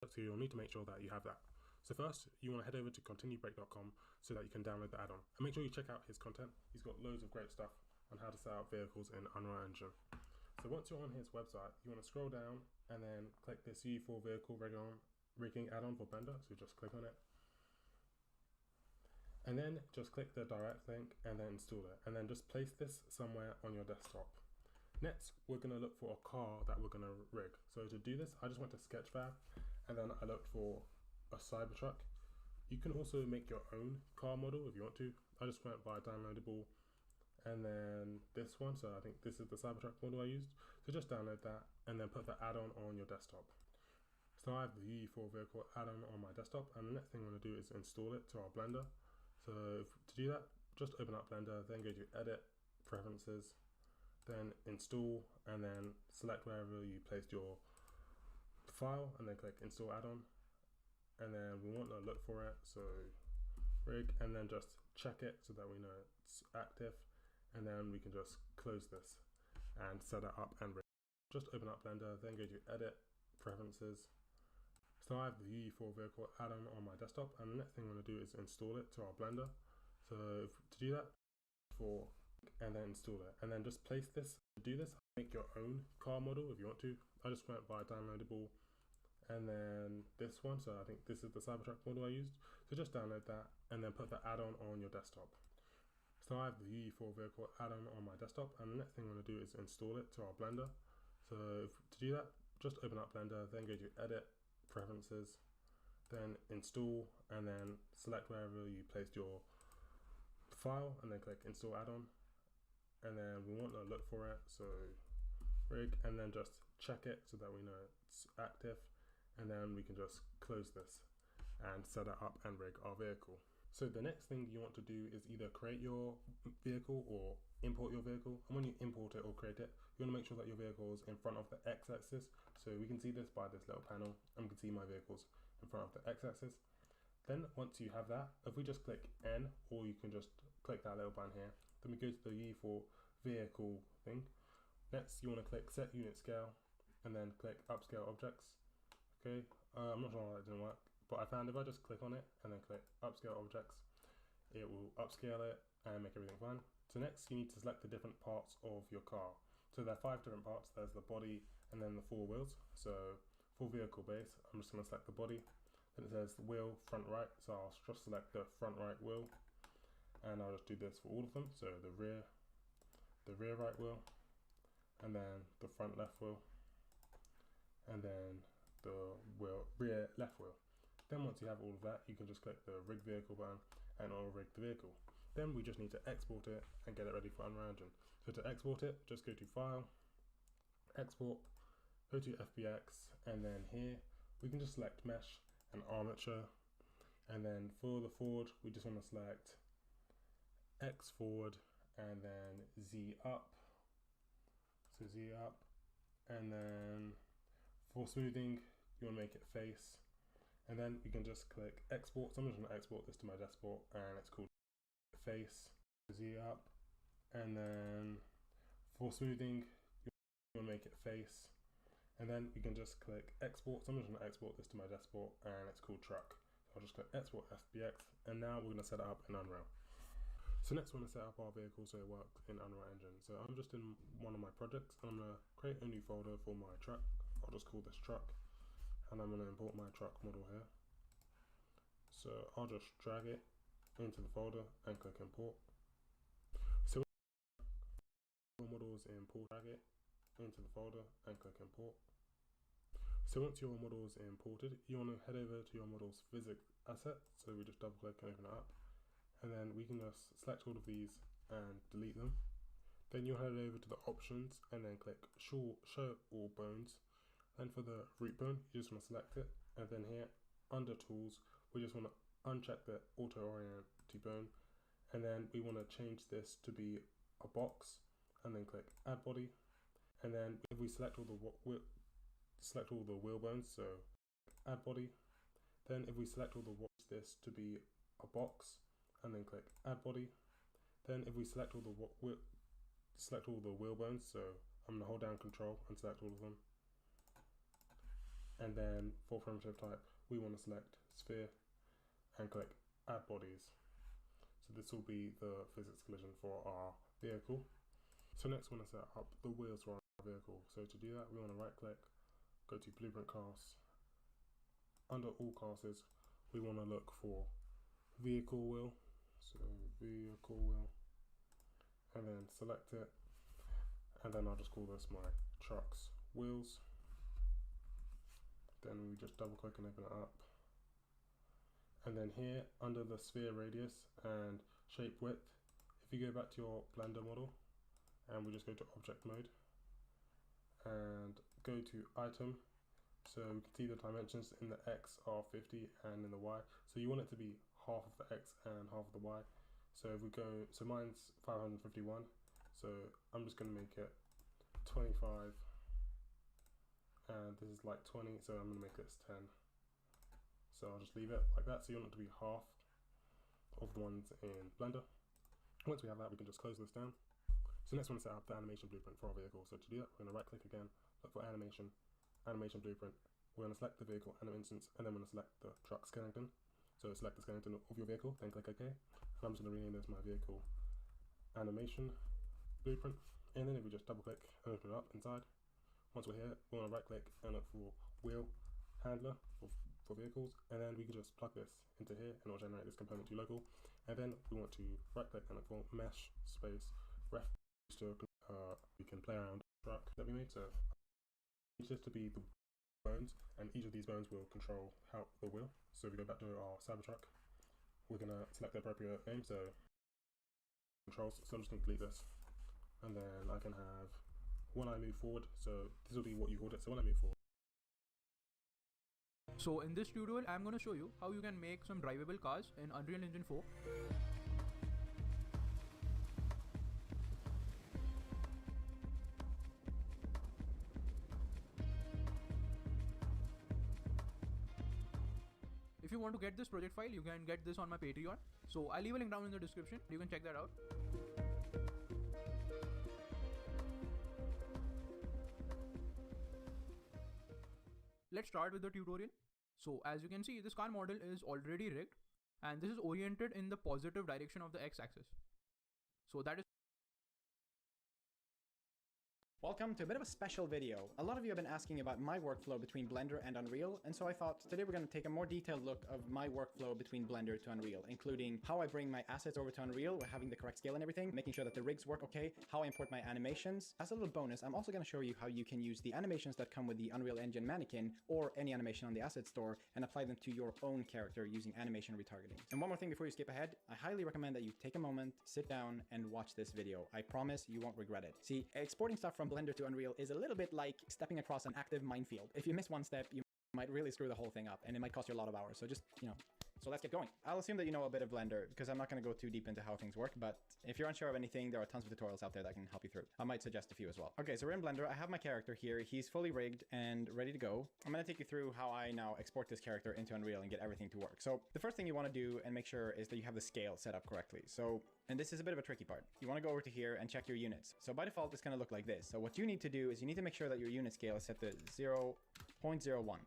So you'll need to make sure that you have that. So first, you want to head over to continuebreak.com so that you can download the add-on. And make sure you check out his content. He's got loads of great stuff on how to set up vehicles in Unreal Engine. So once you're on his website, you want to scroll down and then click this UE4 vehicle rigging add-on for Blender. So just click on it. And then just click the direct link and then install it. And then just place this somewhere on your desktop. Next, we're going to look for a car that we're going to rig. So to do this, I just went to Sketchfab and then I looked for a Cybertruck. You can also make your own car model if you want to. I just went by downloadable and then this one. So I think this is the Cybertruck model I used. So just download that and then put the add-on on your desktop. So I have the UE4 vehicle add-on on my desktop, and the next thing I'm going to do is install it to our Blender. So to do that, just open up Blender, then go to Edit, Preferences, then Install, and then select wherever you placed your file, and then click Install Add-on. And then we want to look for it, so rig, and then just check it so that we know it's active, and then we can just close this and set it up and rig. Just open up Blender, then go to Edit, Preferences. So I have the UE4 vehicle add-on on my desktop, and the next thing I'm going to do is install it to our Blender. So to do that, and then install it, and then just place this. To do this, make your own car model if you want to. I just went by downloadable, and then this one. So I think this is the Cybertruck model I used. So just download that, and then put the add-on on your desktop. So I have the UE4 vehicle add-on on my desktop, and the next thing I'm going to do is install it to our Blender. So to do that, just open up Blender, then go to Edit, Preferences, then Install, and then select wherever you placed your file, and then click Install Add-on. And then we want to look for it, so rig, and then just check it so that we know it's active, and then we can just close this and set it up and rig our vehicle. So the next thing you want to do is either create your vehicle or import your vehicle. And when you import it or create it, you want to make sure that your vehicle is in front of the x-axis. So we can see this by this little panel, and we can see my vehicles in front of the x-axis. Then once you have that, if we just click N, or you can just click that little button here, then we go to the UE4 vehicle thing. Next, you want to click Set Unit Scale, and then click Upscale Objects. Okay, I'm not sure why that didn't work, but I found if I just click on it and then click Upscale Objects, it will upscale it and make everything fine. So next, you need to select the different parts of your car. So there are 5 different parts. There's the body and then the 4 wheels. So for vehicle base, I'm just going to select the body. Then it says the wheel front right, so I'll just select the front right wheel, and I'll just do this for all of them. So the rear right wheel, and then the front left wheel, and then the rear left wheel. Then once you have all of that, you can just click the rig vehicle button and it'll rig the vehicle. Then we just need to export it and get it ready for Unreal Engine. So to export it, just go to File, Export, go to FBX, and then here we can just select Mesh and Armature. And then for the forward, we just want to select X forward and then Z up. So Z up. And then for smoothing, you want to make it face. And then we can just click Export. So I'm just going to export this to my desktop, and it's called face, Z up. And then for smoothing, you want to make it face. And then we can just click Export. So I'm just going to export this to my desktop, and it's called Truck. So I'll just click Export FBX, and now we're going to set it up in Unreal. So next we're going to set up our vehicle so it works in Unreal Engine. So I'm just in one of my projects, and I'm going to create a new folder for my truck. I'll just call this truck, and I'm going to import my truck model here. So I'll just drag it into the folder and click import. So models import, drag it into the folder and click import. So once your model is imported, you want to head over to your model's physics asset. So we just double click and open it up, and then we can just select all of these and delete them. Then you'll head over to the options and then click show all bones. And for the root bone, you just want to select it, and then here under tools, we just want to uncheck the auto orient to bone, and then we want to change this to be a box, and then click add body. And then if we select all the wheel bones, so add body. Then if we select all the this to be a box, and then click add body. Then if we select all the wheel bones, so I'm going to hold down control and select all of them, And then for primitive type, we want to select sphere and click add bodies. So this will be the physics collision for our vehicle. So next we want to set up the wheels for our vehicle. So to do that, we want to right click, go to blueprint cast. Under all classes, we want to look for vehicle wheel. So vehicle wheel, and then select it. And then I'll just call this my truck's wheels. Then we just double click and open it up. And then here under the sphere radius and shape width, if you go back to your Blender model and we just go to object mode and go to item, so we can see the dimensions in the X are 50 and in the Y. So you want it to be half of the X and half of the Y. So if we go, so mine's 551. So I'm just going to make it 25. And this is like 20, so I'm going to make this 10. So I'll just leave it like that. So you want it to be half of the ones in Blender. Once we have that, we can just close this down. So next we want to set up the animation blueprint for our vehicle. So to do that, we're going to right click again, look for animation, animation blueprint. We're going to select the vehicle and instance, and then we're going to select the truck skeleton. So select the skeleton of your vehicle, then click OK. And I'm just going to rename this my vehicle animation blueprint. And then if we just double click and open it up inside, once we're here, we want to right click and look for wheel handler for vehicles, and then we can just plug this into here and it'll generate this component to local. And then we want to right click and look for mesh space ref, so we can play around the truck that we made. So each this to be the bones, and each of these bones will control how the wheel. So if we go back to our Cybertruck, we're gonna select the appropriate name, so controls. So I'm just gonna delete this, and then I can have when I move forward. So this will be what you called it. So when I move forward. So in this tutorial, I'm going to show you how you can make some drivable cars in Unreal Engine 4. If you want to get this project file, you can get this on my Patreon. So I'll leave a link down in the description. You can check that out. Let's start with the tutorial. So as you can see, this car model is already rigged, and this is oriented in the positive direction of the x-axis. So that is Welcome to a bit of a special video. A lot of you have been asking about my workflow between Blender and Unreal, and so I thought today we're going to take a more detailed look of my workflow between Blender to Unreal, including how I bring my assets over to Unreal, having the correct scale and everything, making sure that the rigs work okay, how I import my animations. As a little bonus, I'm also going to show you how you can use the animations that come with the Unreal Engine mannequin or any animation on the asset store and apply them to your own character using animation retargeting. And one more thing before you skip ahead, I highly recommend that you take a moment, sit down, and watch this video. I promise you won't regret it. See, exporting stuff from Blender to Unreal is a little bit like stepping across an active minefield. If you miss one step, you might really screw the whole thing up, and it might cost you a lot of hours. So just, so let's get going. I'll assume that you know a bit of Blender because I'm not going to go too deep into how things work, but if you're unsure of anything, there are tons of tutorials out there that can help you through. I might suggest a few as well. Okay, so we're in Blender. I have my character here. He's fully rigged and ready to go. I'm going to take you through how I now export this character into Unreal and get everything to work. So the first thing you want to do and make sure is that you have the scale set up correctly. So, and this is a bit of a tricky part. You want to go over to here and check your units. So by default, it's going to look like this. So what you need to do is you need to make sure that your unit scale is set to 0.01,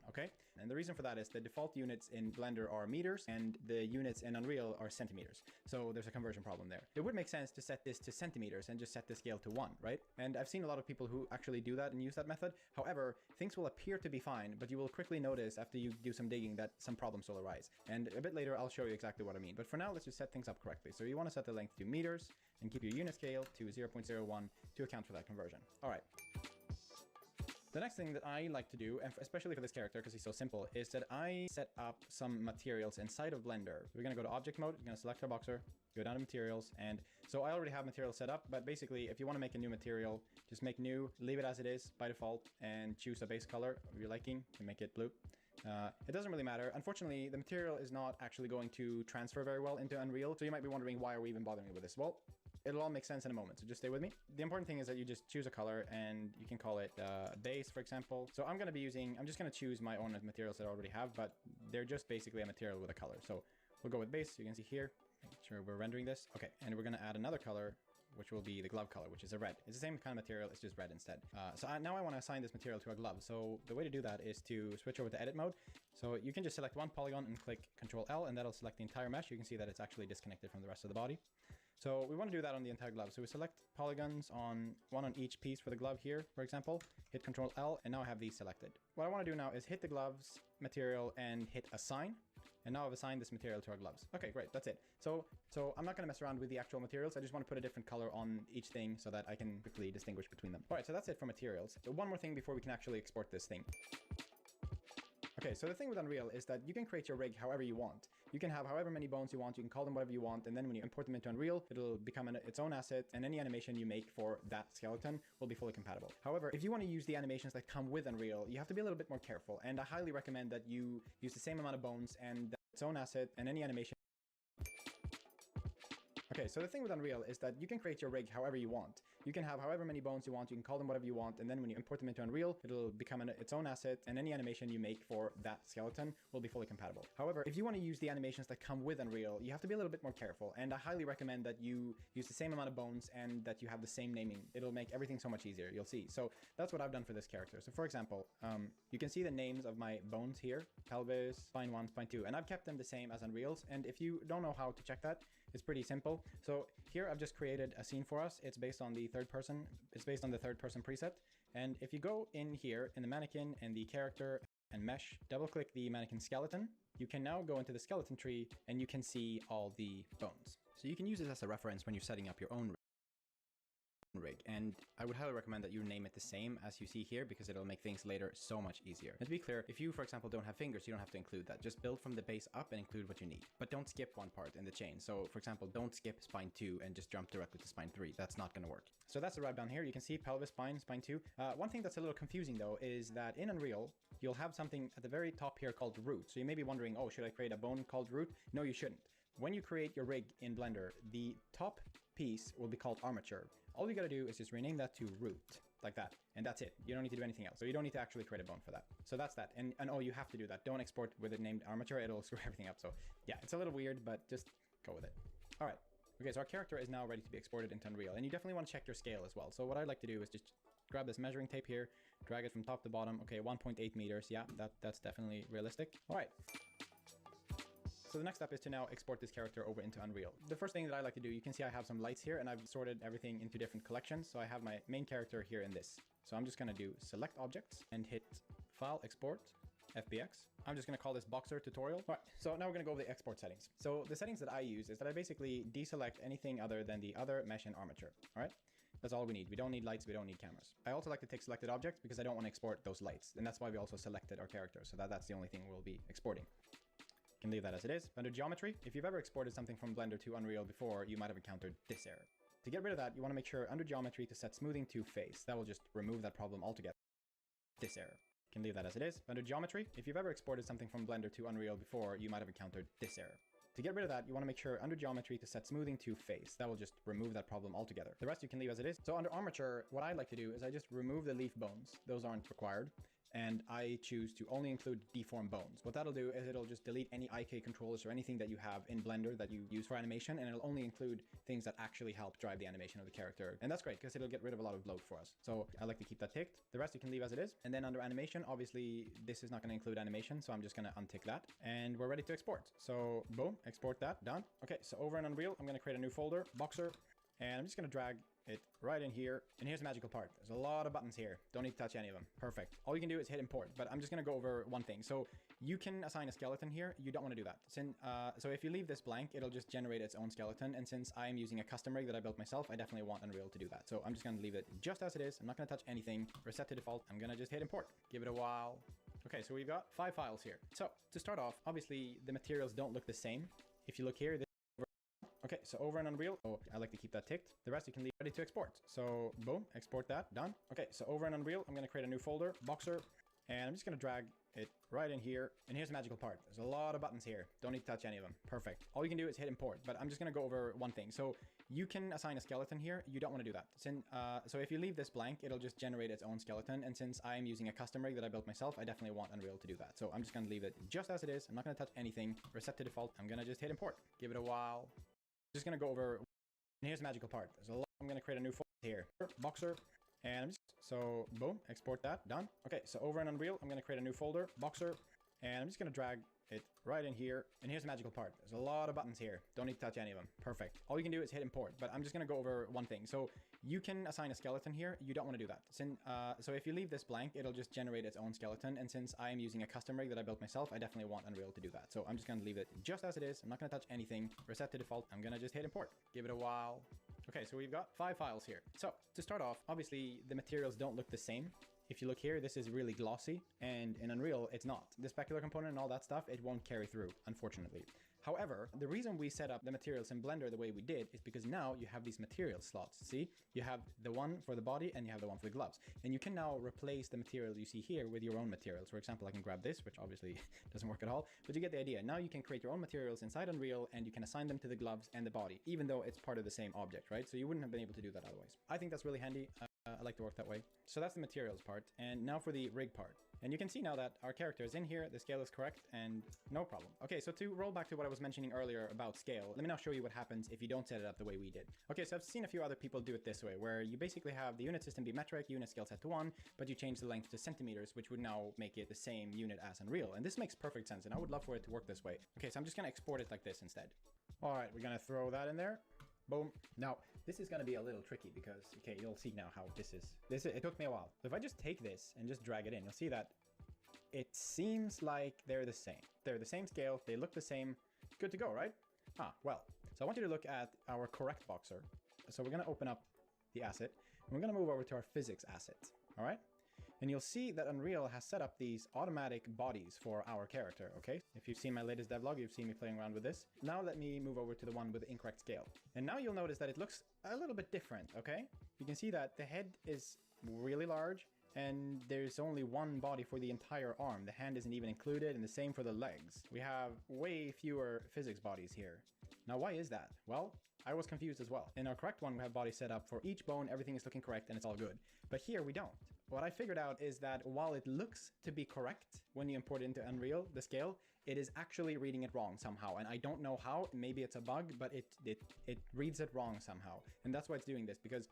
okay? And the reason for that is the default units in Blender are meters and the units in Unreal are centimeters. So there's a conversion problem there. It would make sense to set this to centimeters and just set the scale to 1, right? And I've seen a lot of people who actually do that and use that method. However, things will appear to be fine, but you will quickly notice after you do some digging that some problems will arise. And a bit later, I'll show you exactly what I mean. But for now, let's just set things up correctly. So you want to set the length to meters and keep your unit scale to 0.01 to account for that conversion. All right. The next thing that I like to do, and especially for this character because he's so simple, is that I set up some materials inside of Blender. We're going to go to object mode, we're going to select our boxer, go down to materials, and so I already have materials set up, but basically if you want to make a new material, just make new, leave it as it is by default, and choose a base color of your liking and make it blue. It doesn't really matter. Unfortunately, the material is not actually going to transfer very well into Unreal, so you might be wondering why are we even bothering with this? Well, it'll all make sense in a moment, so just stay with me. The important thing is that you just choose a color and you can call it base, for example. So I'm just going to choose my own materials that I already have, but they're just basically a material with a color. So we'll go with base. You can see here, make sure we're rendering this. Okay, and we're going to add another color which will be the glove color, which is a red. It's the same kind of material, it's just red instead. Now I want to assign this material to a glove. So the way to do that is to switch over to edit mode. So you can just select one polygon and click Control L, and that'll select the entire mesh. You can see that it's actually disconnected from the rest of the body. So we want to do that on the entire glove. So we select polygons one on each piece for the glove here, for example, hit Control L, and now I have these selected. What I want to do now is hit the gloves material and hit assign. And now I've assigned this material to our gloves. Okay, great, that's it. So I'm not gonna mess around with the actual materials. I just want to put a different color on each thing so that I can quickly distinguish between them. All right, so that's it for materials. So one more thing before we can actually export this thing. Okay, so the thing with Unreal is that you can create your rig however you want. You can have however many bones you want, you can call them whatever you want, and then when you import them into Unreal, it'll become its own asset, and any animation you make for that skeleton will be fully compatible. However, if you want to use the animations that come with Unreal, you have to be a little bit more careful, and I highly recommend that you use the same amount of bones and its own asset, and any animation. Okay, so the thing with Unreal is that you can create your rig however you want. You can have however many bones you want, you can call them whatever you want, and then when you import them into Unreal, it'll become its own asset, and any animation you make for that skeleton will be fully compatible. However, if you want to use the animations that come with Unreal, you have to be a little bit more careful, and I highly recommend that you use the same amount of bones and that you have the same naming. It'll make everything so much easier, you'll see. So that's what I've done for this character. So for example, you can see the names of my bones here, pelvis, spine 1, spine 2, and I've kept them the same as Unreal's, and if you don't know how to check that, it's pretty simple. So here I've just created a scene for us. It's based on the third person preset. And if you go in here in the mannequin and the character and mesh, double click the mannequin skeleton, you can now go into the skeleton tree and you can see all the bones. So you can use this as a reference when you're setting up your own rig, and I would highly recommend that you name it the same as you see here because it'll make things later so much easier. And to be clear, if you, for example, don't have fingers, you don't have to include that. Just build from the base up and include what you need. But don't skip one part in the chain. So, for example, don't skip spine 2 and just jump directly to spine 3. That's not going to work. So that's the wrap down here. You can see pelvis, spine 2. One thing that's a little confusing though is that in Unreal, you'll have something at the very top here called root. So you may be wondering, oh, should I create a bone called root? No, you shouldn't. When you create your rig in Blender, the top piece will be called armature. All you gotta do is just rename that to root, like that, and that's it. You don't need to do anything else. So you don't need to actually create a bone for that. So that's that, and oh, you have to do that. Don't export with it named armature, it'll screw everything up. So yeah, it's a little weird, but just go with it. All right, okay, so our character is now ready to be exported into Unreal, and you definitely want to check your scale as well. So what I'd like to do is just grab this measuring tape here, drag it from top to bottom. Okay, 1.8 meters, yeah, that's definitely realistic. All right. So the next step is to now export this character over into Unreal. The first thing that I like to do, you can see I have some lights here and I've sorted everything into different collections. So I have my main character here in this. So I'm just gonna do select objects and hit file, export, FBX. I'm just gonna call this boxer tutorial. All right, so now we're gonna go over the export settings. So the settings that I use is that I basically deselect anything other than the other mesh and armature, all right? That's all we need. We don't need lights, we don't need cameras. I also like to take selected objects because I don't want to export those lights. And that's why we also selected our character. So that's the only thing we'll be exporting. Can leave that as it is. Under geometry, if you've ever exported something from Blender to Unreal before, you might have encountered this error. To get rid of that, you want to make sure under geometry to set smoothing to face. That will just remove that problem altogether. This error. Can leave that as it is. Under geometry, if you've ever exported something from Blender to Unreal before, you might have encountered this error. To get rid of that, you want to make sure under geometry to set smoothing to face. That will just remove that problem altogether. The rest you can leave as it is. So under armature, what I like to do is I just remove the leaf bones. Those aren't required. And I choose to only include deformed bones. What that'll do is it'll just delete any IK controllers or anything that you have in Blender that you use for animation, and it'll only include things that actually help drive the animation of the character. And that's great because it'll get rid of a lot of bloat for us. So I like to keep that ticked. The rest you can leave as it is. And then under animation, obviously this is not going to include animation, so I'm just going to untick that. And we're ready to export. So boom, export that, done. Okay, so over in Unreal, I'm going to create a new folder, boxer, and I'm just going to drag it right in here. And here's the magical part. There's a lot of buttons here. Don't need to touch any of them. Perfect. All you can do is hit import, but I'm just going to go over one thing. So you can assign a skeleton here. You don't want to do that. So if you leave this blank, it'll just generate its own skeleton. And since I am using a custom rig that I built myself, I definitely want Unreal to do that. So I'm just going to leave it just as it is. I'm not going to touch anything. Reset to default. I'm going to just hit import. Give it a while. Okay, so we've got 5 files here. So to start off, obviously the materials don't look the same. If you look here, okay, so over in Unreal, oh, I like to keep that ticked. The rest you can leave ready to export. So boom, export that, done. Okay, so over in Unreal, I'm going to create a new folder, boxer, and I'm just going to drag it right in here. And here's the magical part. There's a lot of buttons here. Don't need to touch any of them. Perfect. All you can do is hit import, but I'm just going to go over one thing. So you can assign a skeleton here. You don't want to do that. So if you leave this blank, it'll just generate its own skeleton. And since I am using a custom rig that I built myself, I definitely want Unreal to do that. So I'm just going to leave it just as it is. I'm not going to touch anything. Reset to default. I'm going to just hit import. Give it a while. Just going to go over, and here's the magical part. There's a lot I'm gonna create a new folder here. Boxer. And I'm just, so boom, export that, done. Okay, so over in Unreal, I'm gonna create a new folder, Boxer, and I'm just gonna drag it right in here. And here's the magical part. There's a lot of buttons here. Don't need to touch any of them. Perfect. All you can do is hit import, but I'm just gonna go over one thing. So you can assign a skeleton here. You don't wanna do that. So if you leave this blank, it'll just generate its own skeleton. And since I am using a custom rig that I built myself, I definitely want Unreal to do that. So I'm just gonna leave it just as it is. I'm not gonna touch anything. Reset to default. I'm gonna just hit import. Give it a while. Okay, so we've got 5 files here. So to start off, obviously the materials don't look the same. If you look here, this is really glossy, and in Unreal, it's not. The specular component and all that stuff, it won't carry through, unfortunately. However, the reason we set up the materials in Blender the way we did is because now you have these material slots. See, you have the one for the body and you have the one for the gloves. And you can now replace the material you see here with your own materials. For example, I can grab this, which obviously doesn't work at all, but you get the idea. Now you can create your own materials inside Unreal and you can assign them to the gloves and the body, even though it's part of the same object, right? So you wouldn't have been able to do that otherwise. I think that's really handy. I like to work that way. So that's the materials part. And now for the rig part. And you can see now that our character is in here, the scale is correct, and no problem. Okay, so to roll back to what I was mentioning earlier about scale, let me now show you what happens if you don't set it up the way we did. Okay, so I've seen a few other people do it this way, where you basically have the unit system be metric, unit scale set to 1, but you change the length to centimeters, which would now make it the same unit as Unreal. And this makes perfect sense, and I would love for it to work this way. Okay, so I'm just gonna export it like this instead. All right, we're gonna throw that in there. Boom. Now, this is going to be a little tricky because, okay, you'll see now how it took me a while. So if I just take this and just drag it in, you'll see that it seems like they're the same. They're the same scale. They look the same. Good to go, right? Ah, well. So I want you to look at our correct boxer. So we're going to open up the asset. And we're going to move over to our physics asset. All right? And you'll see that Unreal has set up these automatic bodies for our character, okay? If you've seen my latest devlog, you've seen me playing around with this. Now let me move over to the one with the incorrect scale. And now you'll notice that it looks a little bit different, okay? You can see that the head is really large, and there's only one body for the entire arm. The hand isn't even included, and the same for the legs. We have way fewer physics bodies here. Now, why is that? Well, I was confused as well. In our correct one, we have bodies set up for each bone, everything is looking correct, and it's all good. But here we don't. What I figured out is that while it looks to be correct when you import it into Unreal, the scale, it is actually reading it wrong somehow. And I don't know how, maybe it's a bug, but it reads it wrong somehow. And that's why it's doing this, because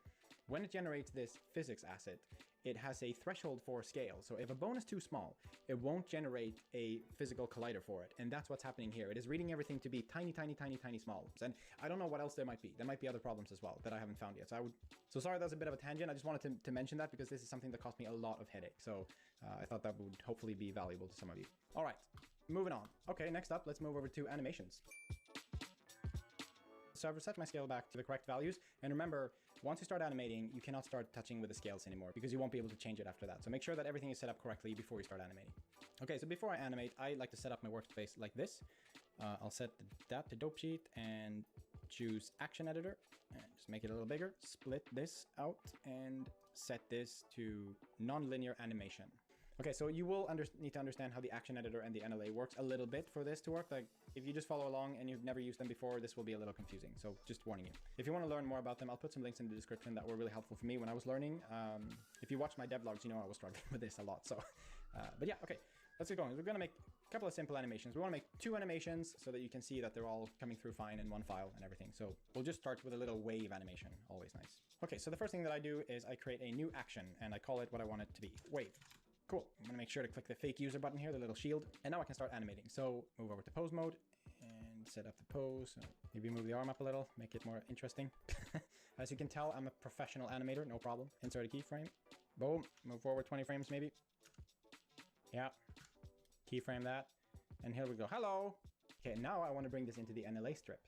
when it generates this physics asset, it has a threshold for scale. So if a bone is too small, it won't generate a physical collider for it. And that's what's happening here. It is reading everything to be tiny, tiny, tiny, tiny small. And I don't know what else there might be. There might be other problems as well that I haven't found yet. So sorry, that was a bit of a tangent. I just wanted to mention that because this is something that cost me a lot of headache. So I thought that would hopefully be valuable to some of you. All right, moving on. Okay, next up, let's move over to animations. So I've reset my scale back to the correct values. And remember, once you start animating, you cannot start touching with the scales anymore because you won't be able to change it after that. So make sure that everything is set up correctly before you start animating. Okay, so before I animate, I like to set up my workspace like this. I'll set that to dope sheet and choose action editor and just make it a little bigger. Split this out and set this to non-linear animation. Okay, so you will need to understand how the action editor and the NLA works a little bit for this to work. Like, if you just follow along and you've never used them before, this will be a little confusing. So just warning you. If you want to learn more about them, I'll put some links in the description that were really helpful for me when I was learning. If you watch my devlogs, you know I was struggling with this a lot. So, but yeah, okay, let's get going. We're going to make a couple of simple animations. We want to make 2 animations so that you can see that they're all coming through fine in one file and everything. So we'll just start with a little wave animation. Always nice. Okay, so the first thing that I do is I create a new action and I call it what I want it to be. Wave. Cool. I'm going to make sure to click the fake user button here, the little shield. And now I can start animating. So move over to pose mode and set up the pose. Maybe move the arm up a little, make it more interesting. As you can tell, I'm a professional animator, no problem. Insert a keyframe. Boom. Move forward 20 frames maybe. Yeah. Keyframe that. And here we go. Hello. Okay, now I want to bring this into the NLA strip.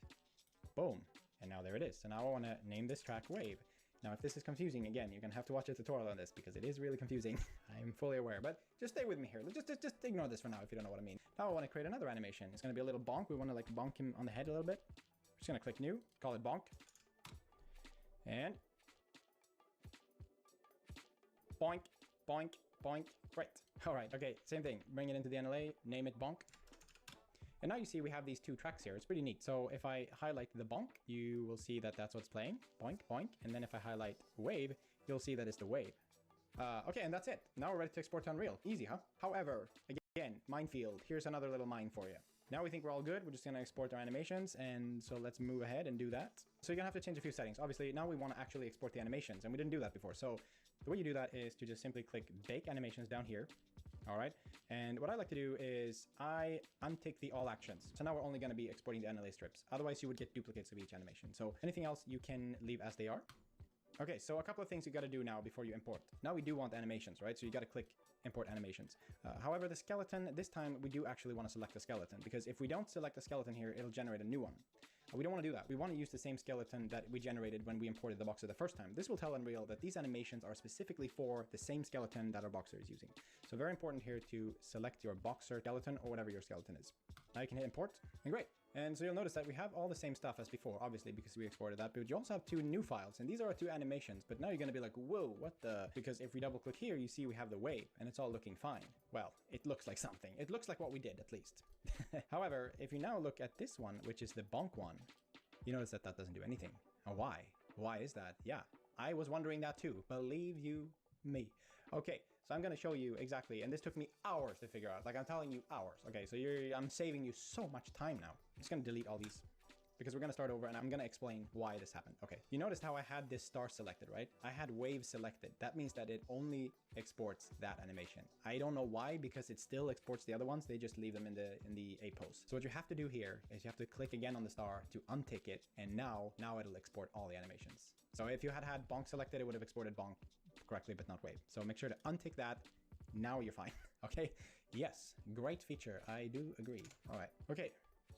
Boom. And now there it is. So now I want to name this track Wave. Now, if this is confusing, again, you're going to have to watch a tutorial on this because it is really confusing. I'm fully aware, but just stay with me here. Just ignore this for now if you don't know what I mean. Now I want to create another animation. It's going to be a little bonk. We want to like bonk him on the head a little bit. Just going to click new, call it bonk. And boink, boink, boink. Great. All right. Okay. Same thing. Bring it into the NLA, name it bonk. And now you see we have these 2 tracks here. It's pretty neat. So if I highlight the bonk, you will see that that's what's playing. Boink, boink. And then if I highlight wave, you'll see that it's the wave. Okay, and that's it. Now we're ready to export to Unreal. Easy, huh? However, again, minefield. Here's another little mine for you. Now we think we're all good. We're just gonna export our animations, and so let's move ahead and do that. So you're gonna have to change a few settings. Obviously, now we wanna actually export the animations, and we didn't do that before. So the way you do that is to just simply click Bake Animations down here. All right, and what I like to do is I untick the all actions. So now we're only gonna be exporting the NLA strips. Otherwise, you would get duplicates of each animation. So anything else you can leave as they are. Okay, so a couple of things you gotta do now before you import. Now we do want animations, right? So you gotta click import animations. However, the skeleton, this time we do actually want to select the skeleton, because if we don't select the skeleton here, it'll generate a new one. We don't want to do that. We want to use the same skeleton that we generated when we imported the Boxer the first time. This will tell Unreal that these animations are specifically for the same skeleton that our Boxer is using. So very important here to select your Boxer skeleton or whatever your skeleton is. Now you can hit import, and great. And so you'll notice that we have all the same stuff as before, obviously, because we exported that, but you also have 2 new files, and these are our 2 animations, but now you're gonna be like, whoa, what the? Because if we double click here, you see we have the wave, and it's all looking fine. Well, it looks like something. It looks like what we did, at least. However, if you now look at this one, which is the bonk one, you notice that that doesn't do anything. And why? Why is that? Yeah, I was wondering that too, believe you me. Okay, so I'm gonna show you exactly, and this took me hours to figure out. Like, I'm telling you, hours. Okay, so I'm saving you so much time now. I'm just gonna delete all these because we're gonna start over, and I'm gonna explain why this happened. Okay, you noticed how I had this star selected, right? I had wave selected. That means that it only exports that animation. I don't know why, because it still exports the other ones. They just leave them in the A post. So what you have to do here is you have to click again on the star to untick it, and now it'll export all the animations. So if you had bonk selected, it would have exported bonk correctly, but not wave. So make sure to untick that. Now you're fine. Okay, yes, great feature. I do agree. All right, okay.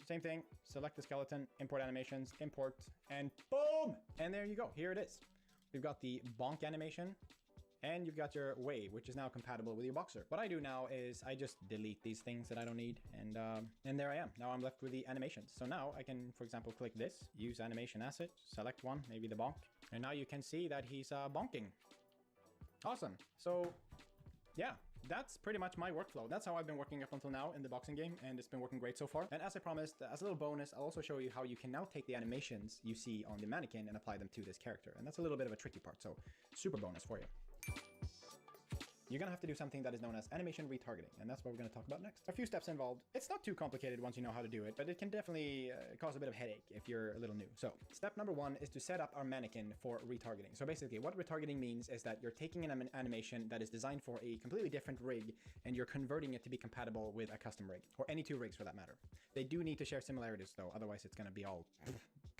Same thing, select the skeleton, import animations, import, and boom! And there you go, here it is. We've got the bonk animation, and you've got your wave, which is now compatible with your Boxer. What I do now is I just delete these things that I don't need, and there I am. Now I'm left with the animations. So now I can, for example, click this, use animation asset, select one, maybe the bonk, and now you can see that he's bonking. Awesome. So yeah, that's pretty much my workflow. That's how I've been working up until now in the boxing game, and it's been working great so far. And as I promised, as a little bonus, I'll also show you how you can now take the animations you see on the mannequin and apply them to this character. And that's a little bit of a tricky part, so super bonus for you. You're gonna have to do something that is known as animation retargeting, and that's what we're gonna talk about next. A few steps involved. It's not too complicated once you know how to do it, but it can definitely cause a bit of headache if you're a little new. So step number 1 is to set up our mannequin for retargeting. So basically what retargeting means is that you're taking an animation that is designed for a completely different rig, and you're converting it to be compatible with a custom rig, or any 2 rigs for that matter. They do need to share similarities though, otherwise it's gonna be all...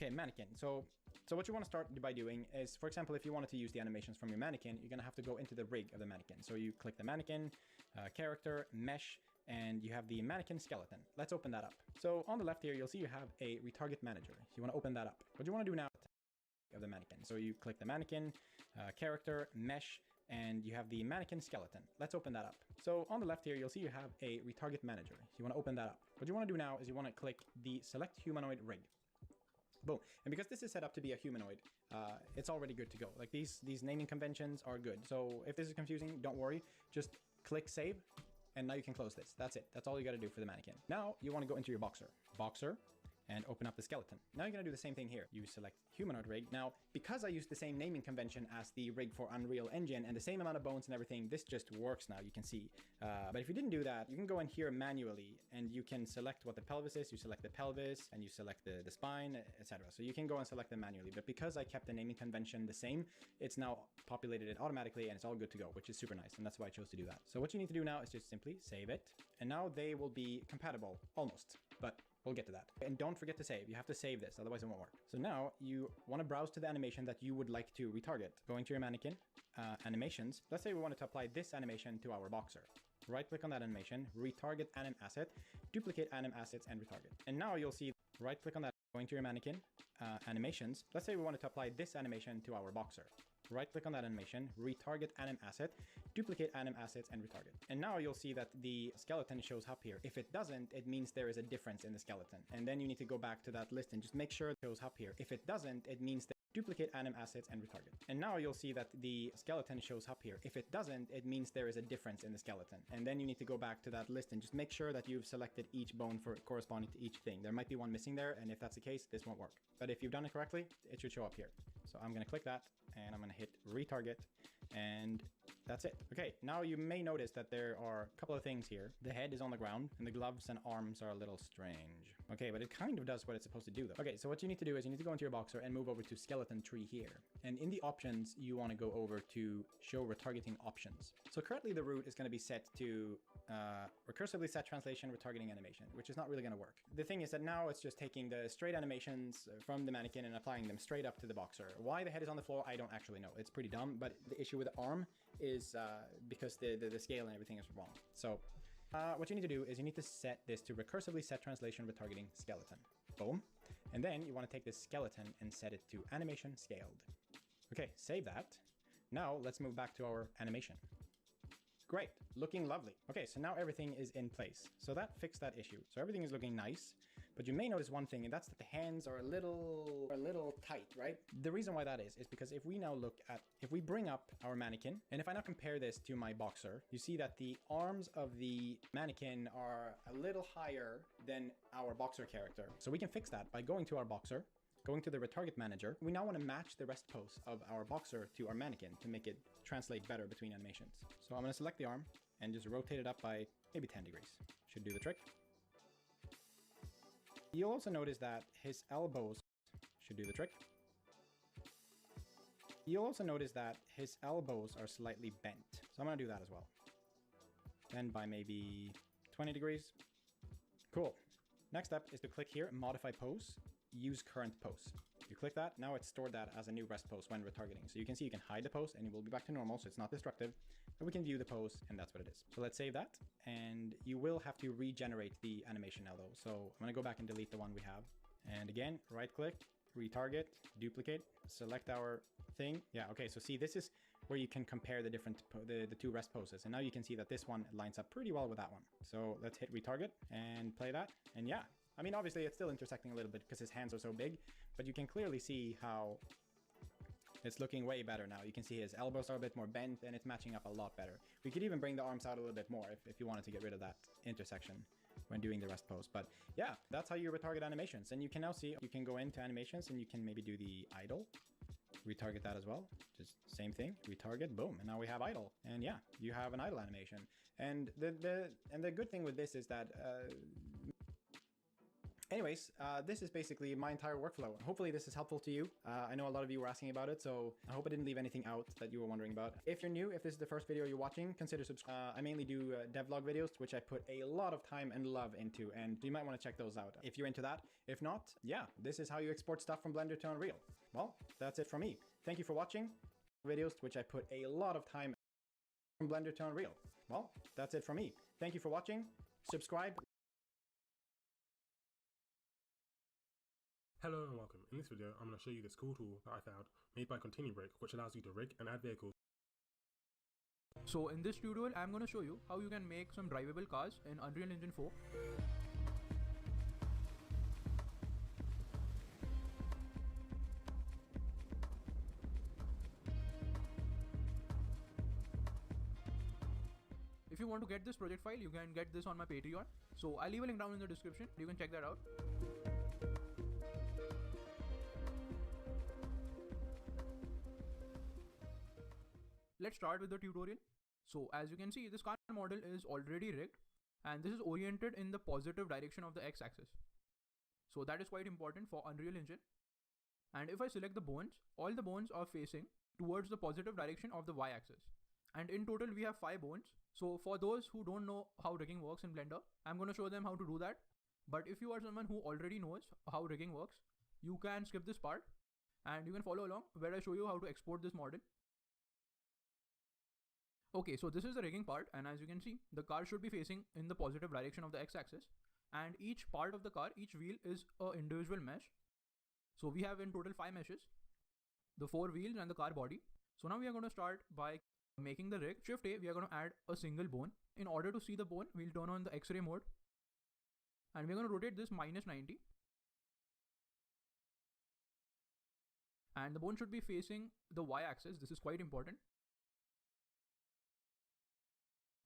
Okay, mannequin. So what you want to start by doing is, for example, if you wanted to use the animations from your mannequin, you're going to have to go into the rig of the mannequin. So you click the mannequin, character, mesh, and you have the mannequin skeleton. Let's open that up. So on the left here, you'll see you have a retarget manager. You want to open that up. What you want to do now of the mannequin. So you click the mannequin, character, mesh, and you have the mannequin skeleton. Let's open that up. So on the left here, you'll see you have a retarget manager. You want to open that up. What you want to do now is you want to click the select humanoid rig. Boom. And because this is set up to be a humanoid, it's already good to go. Like these naming conventions are good. So if this is confusing, don't worry. Just click save, and now you can close this. That's it. That's all you got to do for the mannequin. Now you want to go into your Boxer, and open up the skeleton. Now you're gonna do the same thing here. You select humanoid rig. Now, because I use the same naming convention as the rig for Unreal Engine and the same amount of bones and everything, this just works now, you can see. But if you didn't do that, you can go in here manually and you can select what the pelvis is. You select the pelvis and you select the spine, etc. So you can go and select them manually. But because I kept the naming convention the same, it's now populated it automatically and it's all good to go, which is super nice. And that's why I chose to do that. So what you need to do now is just simply save it. And now they will be compatible, almost, but we'll get to that. And don't forget to save. You have to save this, otherwise it won't work. So now you want to browse to the animation that you would like to retarget. Go into your mannequin, animations. Let's say we wanted to apply this animation to our Boxer. Right click on that animation, retarget anim asset, duplicate anim assets and retarget. And now you'll see, right click on that, go into your mannequin, animations. Let's say we wanted to apply this animation to our Boxer. Right click on that animation, retarget anim asset, duplicate anim assets and retarget. And now you'll see that the skeleton shows up here. If it doesn't, it means there is a difference in the skeleton. And then you need to go back to that list and just make sure it shows up here. If it doesn't, it means that duplicate anim assets and retarget. And now you'll see that the skeleton shows up here. If it doesn't, it means there is a difference in the skeleton. And then you need to go back to that list and just make sure that you've selected each bone for corresponding to each thing. There might be one missing there, and if that's the case, this won't work. But if you've done it correctly, it should show up here. So I'm gonna click that, and I'm gonna hit retarget, and that's it. Okay, now you may notice that there are a couple of things here. The head is on the ground and the gloves and arms are a little strange. Okay, but it kind of does what it's supposed to do though. Okay, so what you need to do is you need to go into your Boxer and move over to skeleton tree here. And in the options, you want to go over to show retargeting options. So currently the root is going to be set to recursively set translation retargeting animation, which is not really going to work. The thing is that now it's just taking the straight animations from the mannequin and applying them straight up to the Boxer. Why the head is on the floor, I don't actually know. It's pretty dumb, but the issue with the arm is because the scale and everything is wrong. So what you need to do is you need to set this to recursively set translation retargeting skeleton. Boom. And then you want to take this skeleton and set it to animation scaled. Okay, save that. Now let's move back to our animation. Great, looking lovely. Okay, so now everything is in place. So that fixed that issue. So everything is looking nice. But you may notice one thing, and that's that the hands are a little tight, right? The reason why that is because if we now look at, if we bring up our mannequin, and if I now compare this to my Boxer, you see that the arms of the mannequin are a little higher than our Boxer character. So we can fix that by going to our Boxer, going to the retarget manager. We now want to match the rest pose of our Boxer to our mannequin to make it translate better between animations. So I'm going to select the arm and just rotate it up by maybe 10 degrees. Should do the trick. You'll also notice that his elbows should do the trick. You'll also notice that his elbows are slightly bent. So I'm going to do that as well. Bend by maybe 20 degrees. Cool. Next step is to click here, modify pose, use current pose. You click that, now it's stored that as a new rest pose when retargeting. So you can see you can hide the pose and it will be back to normal, so it's not destructive. But we can view the pose and that's what it is. So let's save that. And you will have to regenerate the animation now though. So I'm gonna go back and delete the one we have. And again, right click, retarget, duplicate, select our thing. Yeah, okay, so see, this is where you can compare the different, the two rest poses. And now you can see that this one lines up pretty well with that one. So let's hit retarget and play that. And yeah, I mean, obviously it's still intersecting a little bit because his hands are so big, but you can clearly see how it's looking way better now. You can see his elbows are a bit more bent and it's matching up a lot better. We could even bring the arms out a little bit more if you wanted to get rid of that intersection when doing the rest pose. But yeah, that's how you retarget animations. And you can now see, you can go into animations and you can maybe do the idle, retarget that as well. Just same thing, retarget, boom. And now we have idle. And yeah, you have an idle animation. And the good thing with this is that, anyways, this is basically my entire workflow. Hopefully this is helpful to you. I know a lot of you were asking about it, so I hope I didn't leave anything out that you were wondering about. If you're new, if this is the first video you're watching, consider subscribing. I mainly do devlog videos, which I put a lot of time and love into, and you might want to check those out if you're into that. If not, yeah, this is how you export stuff from Blender to Unreal. Well, that's it from me. Thank you for watching. Videos, which I put a lot of time from Blender to Unreal. Well, that's it from me. Thank you for watching. Subscribe. Hello and welcome. In this video, I'm going to show you this cool tool that I found made by Continue Break, which allows you to rig and add vehicles. So in this tutorial, I'm going to show you how you can make some drivable cars in Unreal Engine 4. If you want to get this project file, you can get this on my Patreon. So I'll leave a link down in the description. You can check that out. Let's start with the tutorial. So as you can see, this car model is already rigged and this is oriented in the positive direction of the x-axis. So that is quite important for Unreal Engine. And if I select the bones, all the bones are facing towards the positive direction of the y-axis. And in total, we have 5 bones. So for those who don't know how rigging works in Blender, I'm going to show them how to do that. But if you are someone who already knows how rigging works, you can skip this part and you can follow along where I show you how to export this model. Okay, so this is the rigging part, and as you can see, the car should be facing in the positive direction of the x-axis, and each part of the car, each wheel is an individual mesh. So we have in total 5 meshes, the 4 wheels and the car body. So now we are going to start by making the rig. Shift A, we are going to add a single bone. In order to see the bone, we'll turn on the X-ray mode, and we're going to rotate this -90. And the bone should be facing the y-axis. This is quite important.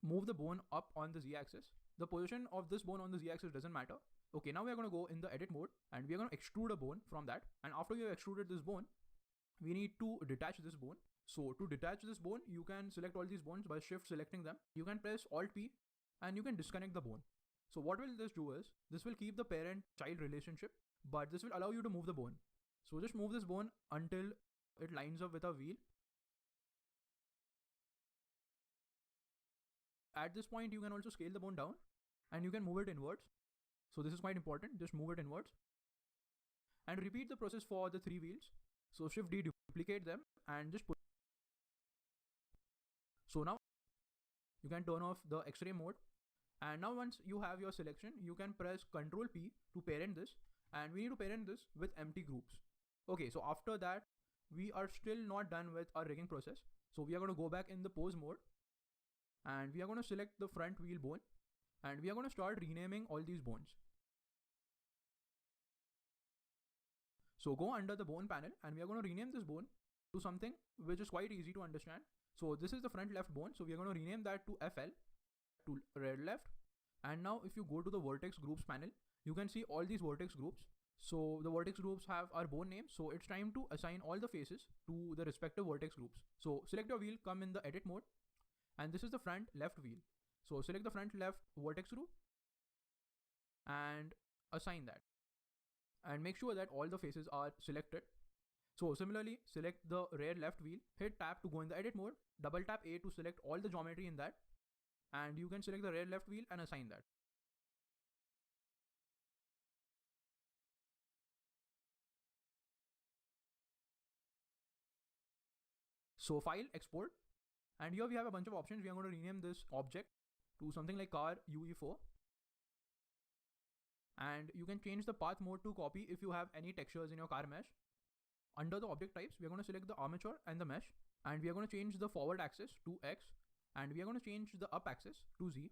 Move the bone up on the z-axis. The position of this bone on the z-axis doesn't matter. Okay, now we are going to go in the edit mode and we are going to extrude a bone from that. And after you have extruded this bone, we need to detach this bone. So to detach this bone, you can select all these bones by shift selecting them. You can press Alt P and you can disconnect the bone. So what will this do is, this will keep the parent-child relationship, but this will allow you to move the bone. So just move this bone until it lines up with a wheel. At this point, you can also scale the bone down and you can move it inwards. So this is quite important, just move it inwards. And repeat the process for the 3 wheels. So Shift D, duplicate them and just put. So now you can turn off the X-ray mode. And now once you have your selection, you can press Ctrl P to parent this. And we need to parent this with empty groups. Okay, so after that, we are still not done with our rigging process. So we are going to go back in the pose mode. And we are going to select the front wheel bone. And we are going to start renaming all these bones. So go under the bone panel and we are going to rename this bone to something which is quite easy to understand. So this is the front left bone. So we are going to rename that to FL, to rear left. And now if you go to the vertex groups panel, you can see all these vertex groups. So the vertex groups have our bone name. So it's time to assign all the faces to the respective vertex groups. So select your wheel, come in the edit mode. And this is the front left wheel. So select the front left vertex group and assign that. And make sure that all the faces are selected. So similarly, select the rear left wheel, hit tab to go in the edit mode, double tap A to select all the geometry in that. And you can select the rear left wheel and assign that. So file, export. And here we have a bunch of options. We are going to rename this object to something like car UE4. And you can change the path mode to copy if you have any textures in your car mesh. Under the object types, we are going to select the armature and the mesh. And we are going to change the forward axis to X. And we are going to change the up axis to Z.